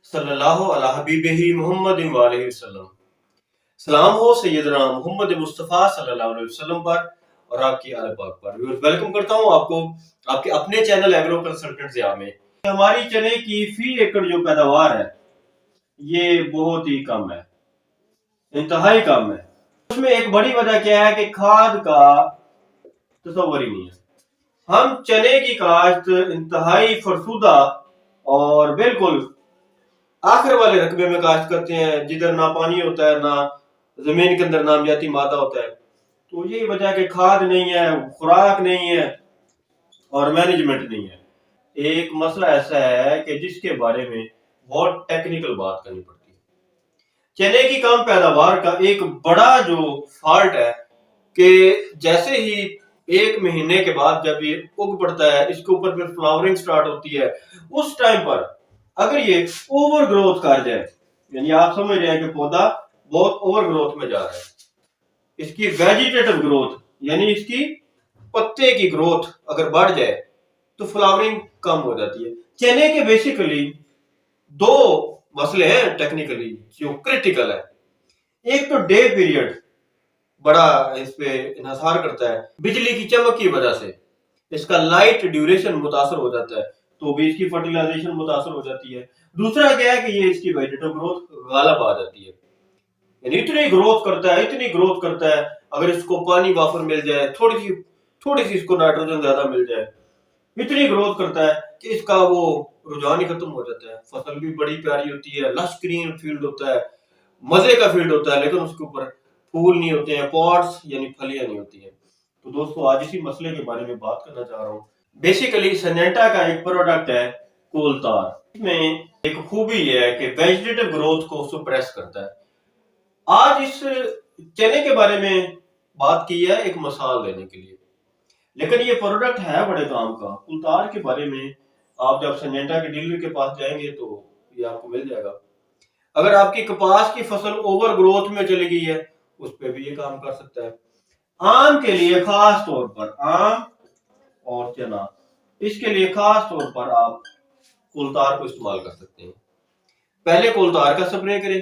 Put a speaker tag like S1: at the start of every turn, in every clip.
S1: صلی اللہ علیہ حبیبہ محمد وآلہ وسلم۔ سلام ہو سیدنا محمد مصطفیٰ صلی اللہ علیہ وسلم پر اور آپ کی آل پاک پر۔ ویلکم کرتا ہوں آپ کو آپ کے اپنے چینل ایگرو کنسلٹنٹ ضیاء میں۔ ہماری چنے کی فی ایکڑ جو پیداوار ہے یہ بہت ہی کم ہے، انتہائی کم ہے۔ اس میں ایک بڑی وجہ کیا ہے کہ کھاد کا تصور ہی نہیں ہے۔ ہم چنے کی کاشت انتہائی فرسودہ اور بالکل آخر والے رقبے میں کاشت کرتے ہیں، جدھر نہ پانی ہوتا ہے نہ زمین کے اندر نامیاتی مادہ ہوتا ہے۔ تو یہی وجہ ہے کہ کھاد نہیں ہے، خوراک نہیں ہے اور مینجمنٹ نہیں ہے۔ ایک مسئلہ ایسا ہے کہ جس کے بارے میں بہت ٹیکنیکل بات کرنی پڑتی ہے۔ چنے کی کم پیداوار کا ایک بڑا جو فالٹ ہے کہ جیسے ہی ایک مہینے کے بعد جب یہ اگ پڑتا ہے، اس کے اوپر پھر فلاورنگ سٹارٹ ہوتی ہے، اس ٹائم پر اگر یہ اوور گروتھ کر جائے، یعنی آپ سمجھ رہے ہیں کہ پودا بہت اوور گروتھ میں جا رہا ہے، اس کی ویجیٹیٹو گروتھ یعنی اس کی پتے کی گروتھ اگر بڑھ جائے تو فلاورنگ کم ہو جاتی ہے۔ چنے کے بیسیکلی دو مسئلے ہیں ٹیکنیکلی جو کریٹیکل ہے۔ ایک تو ڈے پیریڈ بڑا اس پہ انحصار کرتا ہے، بجلی کی چمک کی وجہ سے اس کا لائٹ ڈیوریشن متاثر ہو جاتا ہے، تو بھی اس کی فرٹیلائزیشن متاثر ہو جاتی ہے۔ دوسرا کیا ہے کہ یہ اس کی ویجیٹیٹو گروتھ غالب آ جاتی ہے، یعنی اتنی گروتھ کرتا ہے اگر اس کو پانی وافر مل جائے، تھوڑی سی اس کو نائٹروجن زیادہ مل جائے، اتنی گروتھ کرتا ہے کہ اس کا وہ رجحان ہی ختم ہو جاتا ہے۔ فصل بھی بڑی پیاری ہوتی ہے، لش گرین فیلڈ ہوتا ہے، مزے کا فیلڈ ہوتا ہے، لیکن اس کے اوپر پھول نہیں ہوتے ہیں، پوٹس یعنی پھلیاں نہیں ہوتی ہیں۔ تو دوستو آج اسی مسئلے کے بارے میں بات کرنا چاہ رہا ہوں۔ بیسیکلی سنجنٹا کا ایک پروڈکٹ ہے کول تار۔ اس میں ایک خوبی یہ ہے کہ ویجیٹیٹو گروتھ کو سپریس کرتا ہے۔ آج اس چنے کے بارے میں بات کی ہے ایک مثال دینے کے لیے، لیکن یہ پروڈکٹ ہے بڑے کام کا۔ کول تار کے بارے میں آپ جب سنجنٹا کے ڈیلر کے پاس جائیں گے تو یہ آپ کو مل جائے گا۔ اگر آپ کی کپاس کی فصل اوور گروتھ میں چلی گئی ہے اس پہ بھی یہ کام کر سکتا ہے۔ آم کے لیے خاص طور پر، آم اور چنا، اس کے لیے خاص طور پر آپ کول تار کو استعمال کر سکتے ہیں۔ پہلے کول تار کا سپرے کریں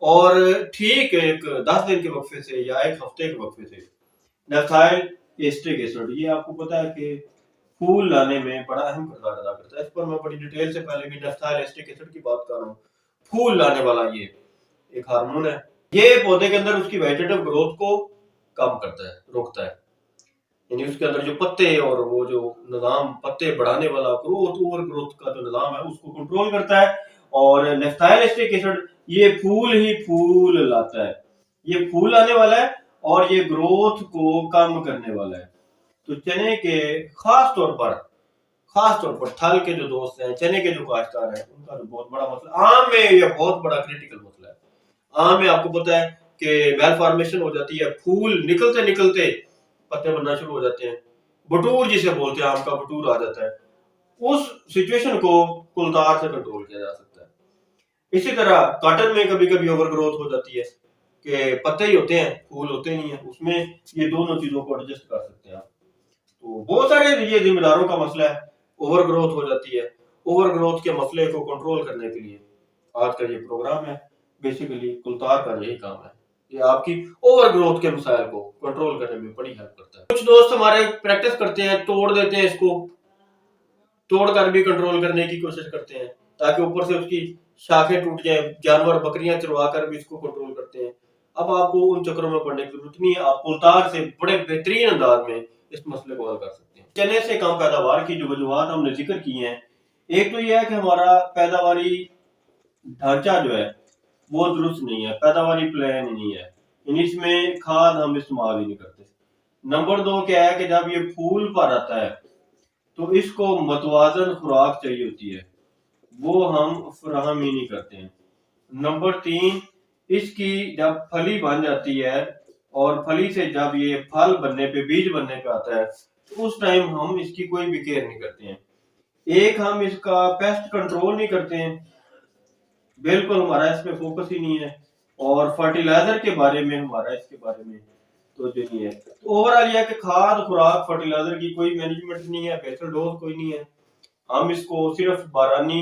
S1: اور ٹھیک ایک 10 دن کے وقفے سے یا ایک ہفتے کے وقفے سے نیفتھائل ایسٹرک ایسڈ، یہ آپ کو پتا ہے کہ پھول لانے میں بڑا اہم کردار ادا کرتا ہے۔ اس پر میں بڑی ڈیٹیل سے پہلے بھی نیفتھائل ایسٹرک ایسڈ کی بات کر رہا ہوں۔ پھول لانے والا یہ ایک ہارمون ہے، یہ پودے کے اندر اس کی ویجیٹیٹو گروتھ کو کم کرتا ہے، روکتا ہے، یعنی اس کے اندر جو پتے اور وہ جو نظام پتے بڑھانے والا اوور گروتھ کا جو نظام ہے اس کو کنٹرول کرتا ہے۔ اور نیفتھائل ایسٹرک ایسڈ یہ پھول ہی پھول لاتا ہے، یہ پھول لانے والا ہے اور یہ گروتھ کو کم کرنے والا ہے۔ تو چنے کے خاص طور پر تھل کے جو دوست ہیں، چنے کے جو کاشتکار ہیں، ان کا جو بہت بڑا مسئلہ آم میں یہ بہت بڑا کریٹیکل مسئلہ ہے۔ آم میں آپ کو پتا ہے کہ ویل فارمیشن ہو جاتی ہے، پھول نکلتے پتے بننا شروع ہو جاتے ہیں، بٹور جسے بولتے ہیں، آم کا بٹور آ جاتا ہے۔ اس سچویشن کو کول تار سے کنٹرول کیا جا سکتا ہے۔ اسی طرح کاٹن میں کبھی کبھی اوور گروتھ ہو جاتی ہے کہ پتے ہی ہوتے ہیں، پھول ہوتے نہیں ہیں، اس میں یہ دونوں چیزوں کو ایڈجسٹ کر سکتے ہیں آپ۔ تو بہت سارے یہ ذمہ داروں کا مسئلہ ہے، اوور گروتھ ہو جاتی ہے۔ اوور گروتھ کے مسئلے کو کنٹرول کرنے کے لیے آج کا یہ پروگرام ہے۔ بیسیکلی کول تار کا یہی کام ہے، یہ آپ کی اوور گروتھ کے مسائل کو کنٹرول کرنے میں بڑی ہیلپ کرتا ہے۔ کچھ دوست ہمارے پریکٹس کرتے ہیں، توڑ دیتے ہیں، اس کو توڑ کر بھی کنٹرول کرنے کی کوشش کرتے ہیں تاکہ اوپر سے اس کی شاخیں ٹوٹ جائیں، جانور بکریاں چروا کر بھی اس کو کنٹرول کرتے ہیں۔ اب آپ کو ان چکروں میں پڑنے کی ضرورت نہیں ہے، آپ کول تار سے بڑے بہترین انداز میں اس مسئلے کو حل کر سکتے ہیں۔ چنے سے کم پیداوار کی جو وجوہات ہم نے ذکر کی ہیں، ایک تو یہ ہے کہ ہمارا پیداواری ڈھانچہ جو ہے وہ درست نہیں ہے، پیداواری پلان نہیں ہے، یعنی اس میں کھاد ہم استعمال ہی نہیں کرتے۔ نمبر 2 کیا ہے کہ جب یہ پھول پر آتا ہے تو اس کو متوازن خوراک چاہیے ہوتی ہے، وہ ہم فراہم ہی نہیں کرتے ہیں۔ نمبر 3 اس کی جب پھلی بن جاتی ہے اور پھلی سے جب یہ پھل بننے پہ، بیج بننے پہ آتا ہے تو اس ٹائم ہم اس کی کوئی بھی کیئر نہیں کرتے ہیں۔ ایک ہم اس کا پیسٹ کنٹرول نہیں کرتے ہیں، بالکل ہمارا اس پہ فوکس ہی نہیں ہے، اور فرٹیلائزر کے بارے میں ہمارا اس کے بارے میں توجہ نہیں ہے۔ اوورآل یہ کہ کھاد، خوراک، فرٹیلائزر کی کوئی مینجمنٹ نہیں ہے، بیسل ڈوز کوئی نہیں ہے۔ ہم اس کو صرف بارانی